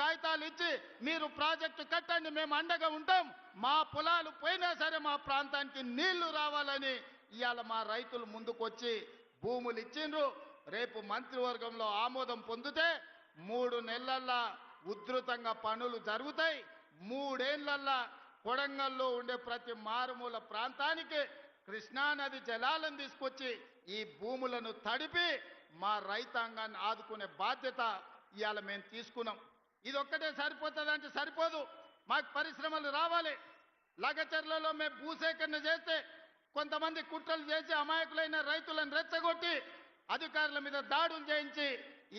కాగితాలు ఇచ్చి మీరు ప్రాజెక్టు కట్టండి, మేము అండగా ఉంటాం, మా పొలాలు పోయినా సరే మా ప్రాంతానికి నీళ్లు రావాలని ఇవాళ మా రైతులు ముందుకొచ్చి భూములు ఇచ్చిండ్రు. రేపు మంత్రివర్గంలో ఆమోదం పొందితే 3 నెలల్లో ఉధృతంగా పనులు జరుగుతాయి. 3 ఏళ్లల్లో కొడంగల్లో ఉండే ప్రతి మారుమూల ప్రాంతానికి కృష్ణానది జలాలను తీసుకొచ్చి ఈ భూములను తడిపి మా రైతాంగాన్ని ఆదుకునే బాధ్యత ఇవాళ మేము తీసుకున్నాం. ఇది ఒక్కటే సరిపోతుందంటే సరిపోదు, మాకు పరిశ్రమలు రావాలి. లగచర్లలో మేము భూసేకరణ చేస్తే కొంతమంది కుట్రలు చేసి అమాయకులైన రైతులను రెచ్చగొట్టి అధికారుల మీద దాడులు చేయించి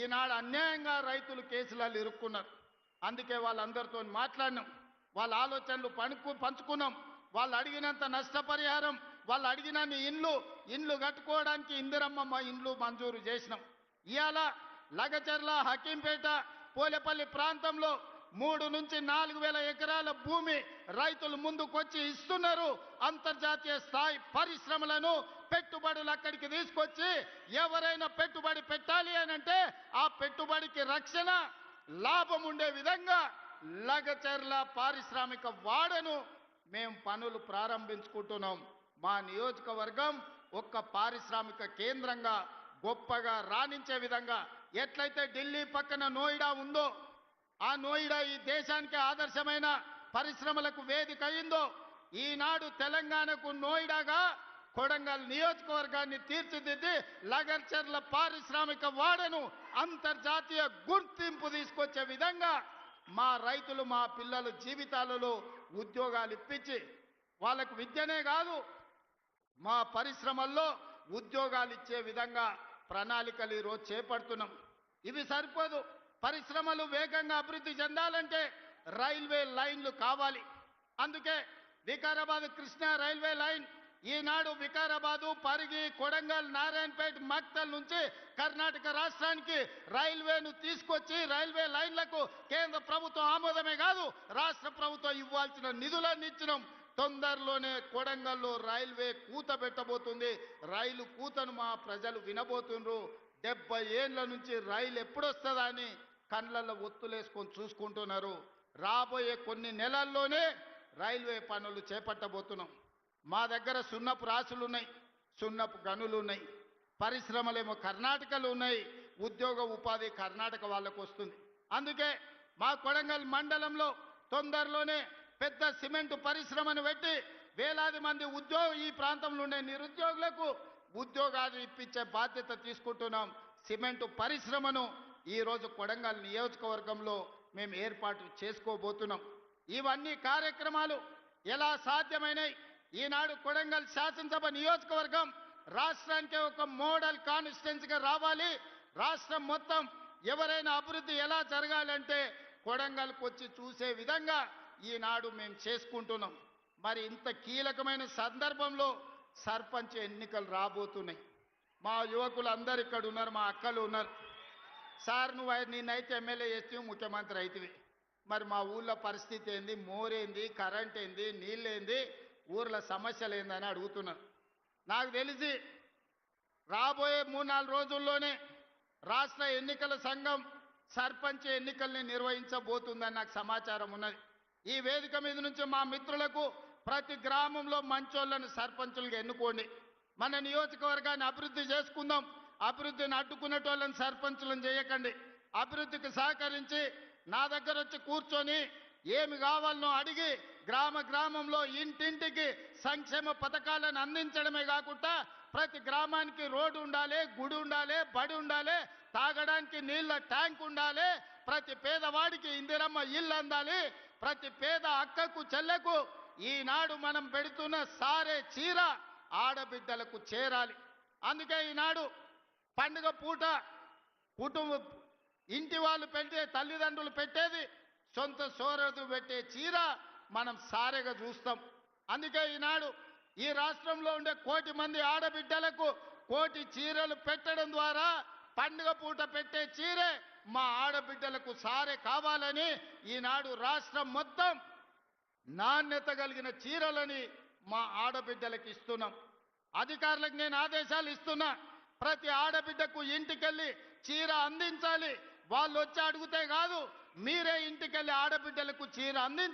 ఈనాడు అన్యాయంగా రైతులు కేసులలో ఇరుక్కున్నారు. అందుకే వాళ్ళందరితో మాట్లాడినాం, వాళ్ళ ఆలోచనలు పంచుకున్నాం. వాళ్ళు అడిగినంత నష్టపరిహారం, వాళ్ళు అడిగినన్ని ఇండ్లు కట్టుకోవడానికి ఇందిరమ్మ ఇండ్లు మంజూరు చేసినాం. ఇవాళ లగచర్ల, హకీంపేట, పోలేపల్లి ప్రాంతంలో 3 నుంచి 4,000 ఎకరాల భూమి రైతులు ముందుకొచ్చి ఇస్తున్నారు. అంతర్జాతీయ స్థాయి పరిశ్రమలను, పెట్టుబడులు అక్కడికి తీసుకొచ్చి ఎవరైనా పెట్టుబడి పెట్టాలి అనంటే ఆ పెట్టుబడికి రక్షణ, లాభం ఉండే విధంగా లగచర్ల పారిశ్రామిక వాడను మేము పనులు ప్రారంభించుకుంటున్నాం. మా నియోజకవర్గం ఒక్క పారిశ్రామిక కేంద్రంగా గొప్పగా రాణించే విధంగా ఎట్లయితే ఢిల్లీ పక్కన నోయిడా ఉందో, ఆ నోయిడా ఈ దేశానికి ఆదర్శమైన పరిశ్రమలకు వేదిక అయిందో, ఈనాడు తెలంగాణకు నోయిడాగా కొడంగల్ నియోజకవర్గాన్ని తీర్చిదిద్ది లగచర్ల పారిశ్రామిక వాడను అంతర్జాతీయ గుర్తింపు తీసుకొచ్చే విధంగా మా రైతులు, మా పిల్లల జీవితాలలో ఉద్యోగాలు ఇప్పించి వాళ్ళకు విద్యనే కాదు మా పరిశ్రమల్లో ఉద్యోగాలు ఇచ్చే విధంగా ప్రణాళికలు ఈరోజు చేపడుతున్నాం. ఇవి సరిపోదు, పరిశ్రమలు వేగంగా అభివృద్ధి చెందాలంటే రైల్వే లైన్లు కావాలి. అందుకే వికారాబాద్ కృష్ణా రైల్వే లైన్ ఈనాడు వికారాబాదు, పరిగి, కొడంగల్, నారాయణపేట, మక్తల్ నుంచి కర్ణాటక రాష్ట్రానికి రైల్వేను తీసుకొచ్చి రైల్వే లైన్లకు కేంద్ర ప్రభుత్వం ఆమోదమే కాదు రాష్ట్ర ప్రభుత్వం ఇవ్వాల్సిన నిధులన్నీ ఇచ్చినాం. తొందరలోనే కొడంగల్లో రైల్వే కూత పెట్టబోతుంది. రైలు కూతను మా ప్రజలు వినబోతుండ్రు. 70 ఏళ్ల నుంచి రైలు ఎప్పుడొస్తుందా అని కళ్ళల్లో ఒత్తులేసుకొని చూసుకుంటున్నారు. రాబోయే కొన్ని నెలల్లోనే రైల్వే పనులు చేపట్టబోతున్నాం. మా దగ్గర సున్నపు రాసులు ఉన్నాయి, సున్నపు గనులు ఉన్నాయి, పరిశ్రమలేమో కర్ణాటకలో ఉన్నాయి, ఉద్యోగ ఉపాధి కర్ణాటక వాళ్ళకు వస్తుంది. అందుకే మా కొడంగల్ మండలంలో తొందరలోనే పెద్ద సిమెంటు పరిశ్రమను పెట్టి వేలాది మంది ఈ ప్రాంతంలో ఉండే నిరుద్యోగులకు ఉద్యోగాలు ఇప్పించే బాధ్యత తీసుకుంటున్నాం. సిమెంటు పరిశ్రమను ఈరోజు కొడంగల్ నియోజకవర్గంలో మేము ఏర్పాటు చేసుకోబోతున్నాం. ఇవన్నీ కార్యక్రమాలు ఎలా సాధ్యమైనాయి? ఈనాడు కొడంగల్ శాసనసభ నియోజకవర్గం రాష్ట్రానికి ఒక మోడల్ కాన్స్టిట్యున్సీగా రావాలి. రాష్ట్రం మొత్తం ఎవరైనా అభివృద్ధి ఎలా జరగాలంటే కొడంగల్కి వచ్చి చూసే విధంగా ఈనాడు మేము చేసుకుంటున్నాం. మరి ఇంత కీలకమైన సందర్భంలో సర్పంచ్ ఎన్నికలు రాబోతున్నాయి. మా యువకులు అందరు ఇక్కడ ఉన్నారు, మా అక్కలు ఉన్నారు. సార్ నిన్నైతే ఎమ్మెల్యే చేస్తే ముఖ్యమంత్రి అవుతుంది, మరి మా ఊళ్ళో పరిస్థితి ఏంది, మోరేంది, కరెంట్ ఏంది, నీళ్ళేంది, ఊర్ల సమస్యలు ఏందని అడుగుతున్నారు. నాకు తెలిసి రాబోయే 3-4 రోజుల్లోనే రాష్ట్ర ఎన్నికల సంఘం సర్పంచ్ ఎన్నికల్ని నిర్వహించబోతుందని నాకు సమాచారం ఉన్నది. ఈ వేదిక మీద నుంచి మా మిత్రులకు ప్రతి గ్రామంలో మంచోళ్ళను సర్పంచులుగా ఎన్నుకోండి. మన నియోజకవర్గాన్ని అభివృద్ధి చేసుకుందాం. అభివృద్ధిని అడ్డుకునేటోళ్ళని సర్పంచులను చేయకండి. అభివృద్ధికి సహకరించి నా దగ్గర వచ్చి కూర్చొని ఏమి కావాలనో అడిగి గ్రామంలో ఇంటింటికి సంక్షేమ పథకాలను అందించడమే కాకుండా ప్రతి గ్రామానికి రోడ్డు ఉండాలి, గుడి ఉండాలి, బడి ఉండాలి, తాగడానికి నీళ్ళ ట్యాంక్ ఉండాలి, ప్రతి పేదవాడికి ఇందిరమ్మ ఇల్లు అందాలి, ప్రతి పేద అక్కకు చెల్లెకు ఈనాడు మనం పెడుతున్న సారే చీర ఆడబిడ్డలకు చేరాలి. అందుకే ఈనాడు పండుగ పూట ఇంటి వాళ్ళు పెట్టే, తల్లిదండ్రులు పెట్టేది, సొంత సోదరుడు పెట్టే చీర మనం సారెగా చూస్తాం. అందుకే ఈనాడు ఈ రాష్ట్రంలో ఉండే 1 కోటి మంది ఆడబిడ్డలకు 1 కోటి చీరలు పెట్టడం ద్వారా పండుగ పూట పెట్టే చీరే మా ఆడబిడ్డలకు సారే కావాలని ఈనాడు రాష్ట్రం మొత్తం నాణ్యత కలిగిన చీరలని మా ఆడబిడ్డలకు ఇస్తున్నాం. అధికారులకు నేను ఆదేశాలు ఇస్తున్నా, ప్రతి ఆడబిడ్డకు ఇంటికెళ్ళి చీర అందించాలి. వాళ్ళు వచ్చి అడిగితే కాదు, మీరే ఇంటికెళ్ళి ఆడబిడ్డలకు చీర అందించి